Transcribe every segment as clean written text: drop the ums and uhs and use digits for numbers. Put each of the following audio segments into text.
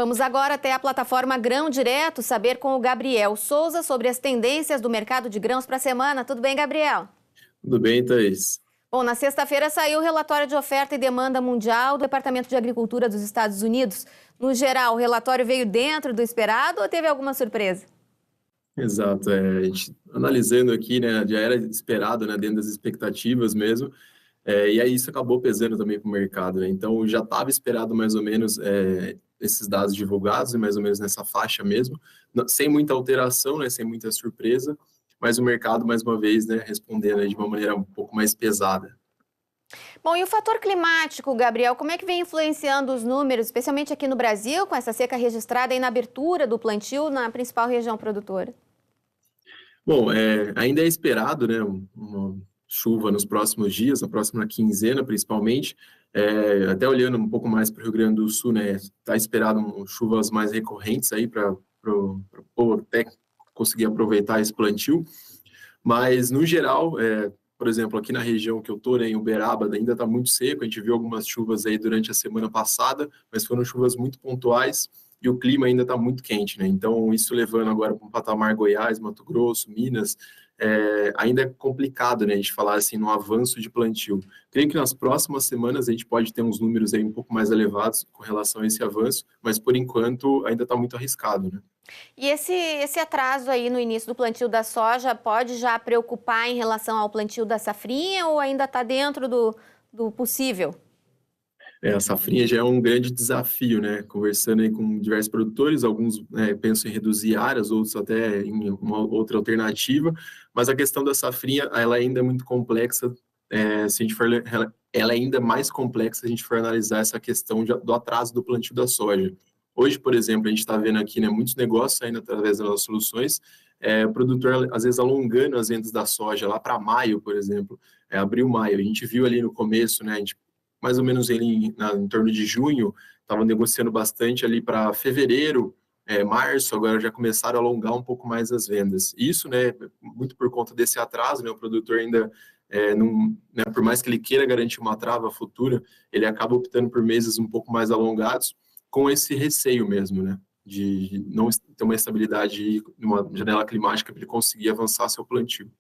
Vamos agora até a plataforma Grão Direto saber com o Gabriel Souza sobre as tendências do mercado de grãos para a semana. Tudo bem, Gabriel? Tudo bem, Thaís? Bom, na sexta-feira saiu o relatório de oferta e demanda mundial do Departamento de Agricultura dos Estados Unidos. No geral, o relatório veio dentro do esperado ou teve alguma surpresa? Exato, a gente analisando aqui, né, já era esperado, né, dentro das expectativas mesmo, e aí isso acabou pesando também para o mercado, né, então já estava esperado mais ou menos esses dados divulgados, mais ou menos nessa faixa mesmo, sem muita alteração, né, sem muita surpresa, mas o mercado, mais uma vez, né, respondendo aí de uma maneira um pouco mais pesada. Bom, e o fator climático, Gabriel, como é que vem influenciando os números, especialmente aqui no Brasil, com essa seca registrada aí na abertura do plantio na principal região produtora? Bom, ainda é esperado, né, uma chuva nos próximos dias, na próxima quinzena, principalmente. Até olhando um pouco mais para o Rio Grande do Sul, né, está esperado chuvas mais recorrentes aí para o povo até conseguir aproveitar esse plantio. Mas, no geral, por exemplo, aqui na região que eu estou, né, em Uberaba, ainda está muito seco. A gente viu algumas chuvas aí durante a semana passada, mas foram chuvas muito pontuais e o clima ainda está muito quente, né? Então, isso levando agora para um patamar Goiás, Mato Grosso, Minas, ainda é complicado, né, a gente falar assim no avanço de plantio. Creio que nas próximas semanas a gente pode ter uns números aí um pouco mais elevados com relação a esse avanço, mas por enquanto ainda está muito arriscado, né? E esse atraso aí no início do plantio da soja pode já preocupar em relação ao plantio da safrinha ou ainda está dentro do possível? A safrinha já é um grande desafio, né? Conversando aí com diversos produtores, alguns pensam em reduzir áreas, outros até em uma outra alternativa, mas a questão da safrinha, ela ainda é muito complexa, se a gente for, ela é ainda mais complexa se a gente for analisar essa questão do atraso do plantio da soja. Hoje, por exemplo, a gente está vendo aqui, né, muitos negócios saindo através das nossas soluções, o produtor, às vezes, alongando as vendas da soja lá para maio, por exemplo, abril, maio. A gente viu ali no começo, né, a gente mais ou menos em torno de junho, estavam negociando bastante ali para fevereiro, março, agora já começaram a alongar um pouco mais as vendas. Isso, né, muito por conta desse atraso, né, o produtor ainda, não, né, por mais que ele queira garantir uma trava futura, ele acaba optando por meses um pouco mais alongados, com esse receio mesmo, né, de não ter uma estabilidade numa janela climática para ele conseguir avançar seu plantio.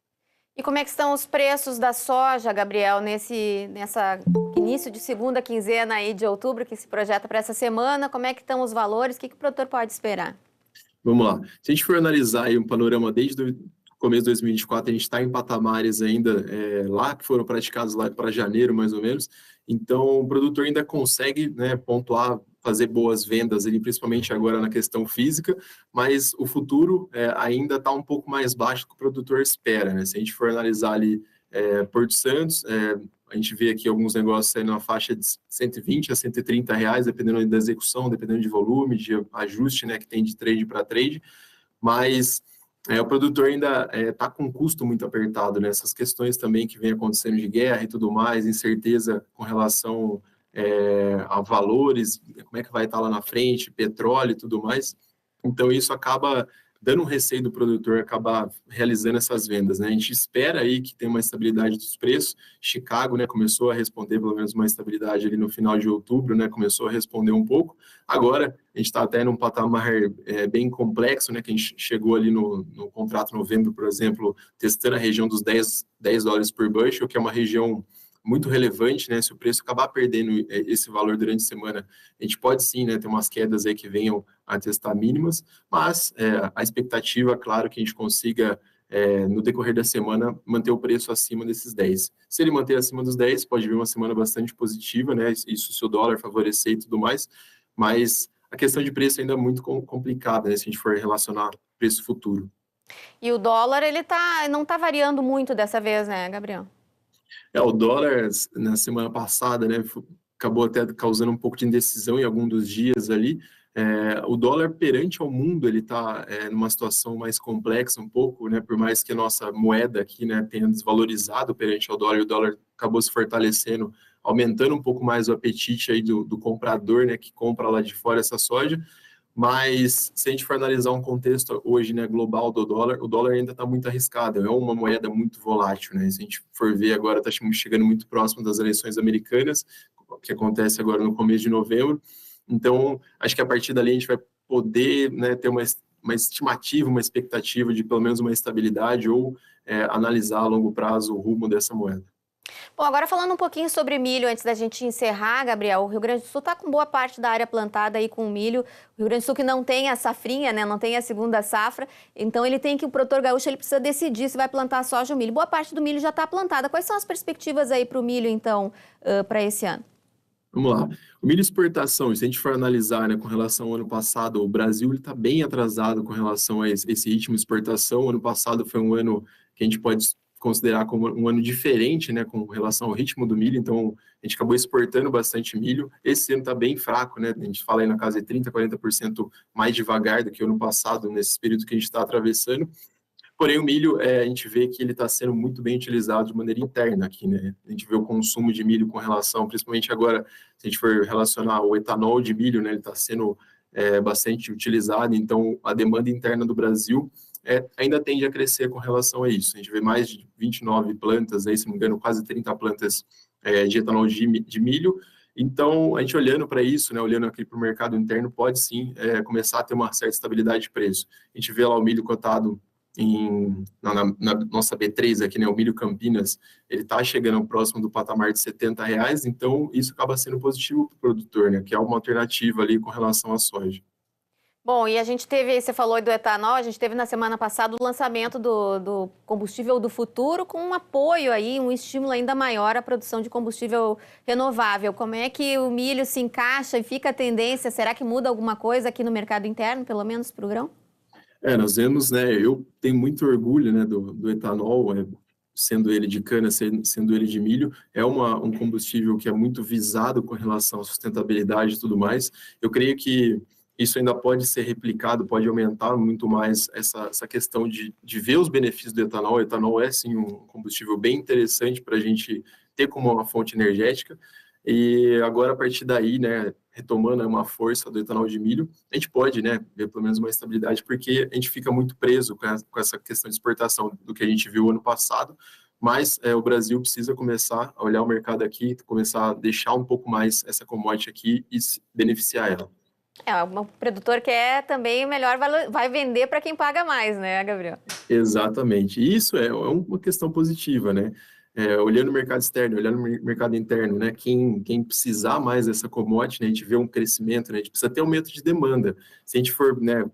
E como é que estão os preços da soja, Gabriel, nessa início de segunda quinzena aí de outubro que se projeta para essa semana? Como é que estão os valores? O que o produtor pode esperar? Vamos lá. Se a gente for analisar aí um panorama desde o começo de 2024, a gente está em patamares ainda lá que foram praticados lá para janeiro, mais ou menos. Então, o produtor ainda consegue, né, pontuar, fazer boas vendas, ele, principalmente agora na questão física, mas o futuro ainda está um pouco mais baixo do que o produtor espera, né? Se a gente for analisar ali Porto Santos, a gente vê aqui alguns negócios saindo na faixa de 120 a 130 reais, dependendo da execução, dependendo de volume, de ajuste, né, que tem de trade para trade, mas o produtor ainda está com um custo muito apertado, né? Essas questões também que vem acontecendo de guerra e tudo mais, incerteza com relação a valores, como é que vai estar lá na frente, petróleo e tudo mais. Então, isso acaba dando um receio do produtor acabar realizando essas vendas, né? A gente espera aí que tenha uma estabilidade dos preços. Chicago, né, começou a responder pelo menos uma estabilidade ali no final de outubro, né, começou a responder um pouco. Agora, a gente está até num patamar bem complexo, né, que a gente chegou ali no contrato novembro, por exemplo, testando a região dos 10 dólares por bushel, que é uma região muito relevante, né? Se o preço acabar perdendo esse valor durante a semana, a gente pode sim, né, ter umas quedas aí que venham a testar mínimas, mas a expectativa, claro, que a gente consiga, no decorrer da semana, manter o preço acima desses 10. Se ele manter acima dos 10, pode vir uma semana bastante positiva, né? Isso se o dólar favorecer e tudo mais, mas a questão de preço ainda é muito complicada, né, se a gente for relacionar preço futuro. E o dólar, não está variando muito dessa vez, né, Gabriel? O dólar, na semana passada, né, acabou até causando um pouco de indecisão em algum dos dias ali. O dólar perante ao mundo, ele está numa situação mais complexa um pouco, né, por mais que a nossa moeda aqui, né, tenha desvalorizado perante ao dólar, e o dólar acabou se fortalecendo, aumentando um pouco mais o apetite aí do comprador, né, que compra lá de fora essa soja. Mas se a gente for analisar um contexto hoje, né, global do dólar, o dólar ainda está muito arriscado, é uma moeda muito volátil, né? Se a gente for ver agora, está chegando muito próximo das eleições americanas, que acontece agora no começo de novembro. Então, acho que a partir dali a gente vai poder, né, ter uma estimativa, uma expectativa de pelo menos uma estabilidade ou analisar a longo prazo o rumo dessa moeda. Bom, agora falando um pouquinho sobre milho, antes da gente encerrar, Gabriel, o Rio Grande do Sul está com boa parte da área plantada aí com milho. O Rio Grande do Sul que não tem a safrinha, né, não tem a segunda safra, então o produtor gaúcho ele precisa decidir se vai plantar soja ou milho. Boa parte do milho já está plantada. Quais são as perspectivas aí para o milho, então, para esse ano? Vamos lá. O milho exportação, se a gente for analisar, né, com relação ao ano passado, o Brasil está bem atrasado com relação a esse ritmo de exportação. O ano passado foi um ano que a gente pode considerar como um ano diferente, né, com relação ao ritmo do milho. Então, a gente acabou exportando bastante milho. Esse ano está bem fraco, né? A gente fala aí na casa de 30%, 40% mais devagar do que o ano passado, nesse período que a gente está atravessando. Porém, o milho, a gente vê que ele está sendo muito bem utilizado de maneira interna aqui, né? A gente vê o consumo de milho com relação, principalmente agora, se a gente for relacionar o etanol de milho, né? Ele está sendo bastante utilizado, então a demanda interna do Brasil ainda tende a crescer com relação a isso. A gente vê mais de 29 plantas, aí, se não me engano, quase 30 plantas de etanol de milho. Então, a gente olhando para isso, né, olhando aqui para o mercado interno, pode sim começar a ter uma certa estabilidade de preço. A gente vê lá o milho cotado na nossa B3 aqui, né, o milho Campinas, ele está chegando próximo do patamar de R$ 70, então isso acaba sendo positivo para o produtor, né, que é uma alternativa ali com relação à soja. Bom, e a gente teve, você falou do etanol, a gente teve na semana passada o lançamento do combustível do futuro com um apoio aí, um estímulo ainda maior à produção de combustível renovável. Como é que o milho se encaixa e fica a tendência? Será que muda alguma coisa aqui no mercado interno, pelo menos para o grão? Nós vemos, né, eu tenho muito orgulho, né, do etanol, sendo ele de cana, sendo ele de milho, um combustível que é muito visado com relação à sustentabilidade e tudo mais. Eu creio que isso ainda pode ser replicado, pode aumentar muito mais essa questão de ver os benefícios do etanol. O etanol é, sim, um combustível bem interessante para a gente ter como uma fonte energética. E agora, a partir daí, né, retomando uma força do etanol de milho, a gente pode, né, ver pelo menos uma estabilidade, porque a gente fica muito preso com essa questão de exportação do que a gente viu ano passado, mas o Brasil precisa começar a olhar o mercado aqui, começar a deixar um pouco mais essa commodity aqui e beneficiar ela. O produtor quer também melhor, vai vender para quem paga mais, né, Gabriel? Exatamente. E isso é uma questão positiva, né? Olhando o mercado externo, olhando o mercado interno, né? Quem precisar mais dessa commodity, né? A gente vê um crescimento, né? A gente precisa ter aumento de demanda. Se a gente for, né,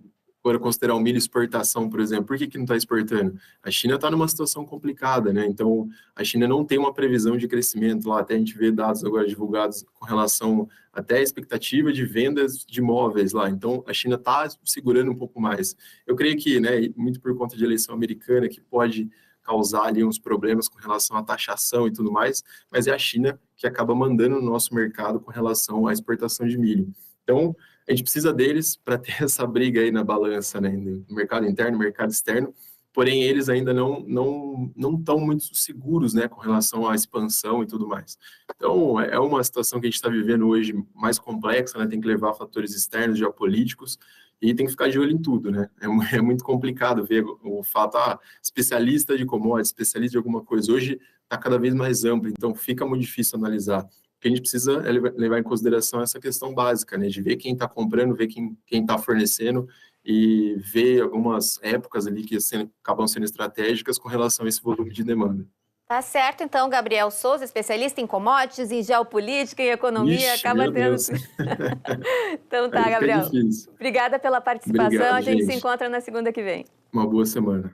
considerar o milho exportação, por exemplo, por que não está exportando? A China está numa situação complicada, né? Então, a China não tem uma previsão de crescimento lá. Até a gente vê dados agora divulgados com relação até a expectativa de vendas de imóveis lá. Então, a China está segurando um pouco mais. Eu creio que, né, muito por conta de eleição americana, que pode causar ali uns problemas com relação à taxação e tudo mais, mas é a China que acaba mandando no nosso mercado com relação à exportação de milho. Então, a gente precisa deles para ter essa briga aí na balança, né, no mercado interno, no mercado externo, porém eles ainda não estão muito seguros, né, com relação à expansão e tudo mais. Então, é uma situação que a gente está vivendo hoje mais complexa, né, tem que levar fatores externos, geopolíticos, e tem que ficar de olho em tudo, né? É muito complicado ver o fato, especialista de commodities, especialista de alguma coisa. Hoje está cada vez mais amplo, então fica muito difícil analisar. O que a gente precisa é levar em consideração essa questão básica, né? De ver quem está comprando, ver quem está fornecendo e ver algumas épocas ali que acabam sendo estratégicas com relação a esse volume de demanda. Tá certo, então, Gabriel Souza, especialista em commodities, em geopolítica, em economia, Ixi, acaba meu tendo... Deus. Então tá, Aí fica Gabriel. difícil. Obrigada pela participação, Obrigado, a gente se gente. encontra na segunda que vem. Uma boa semana.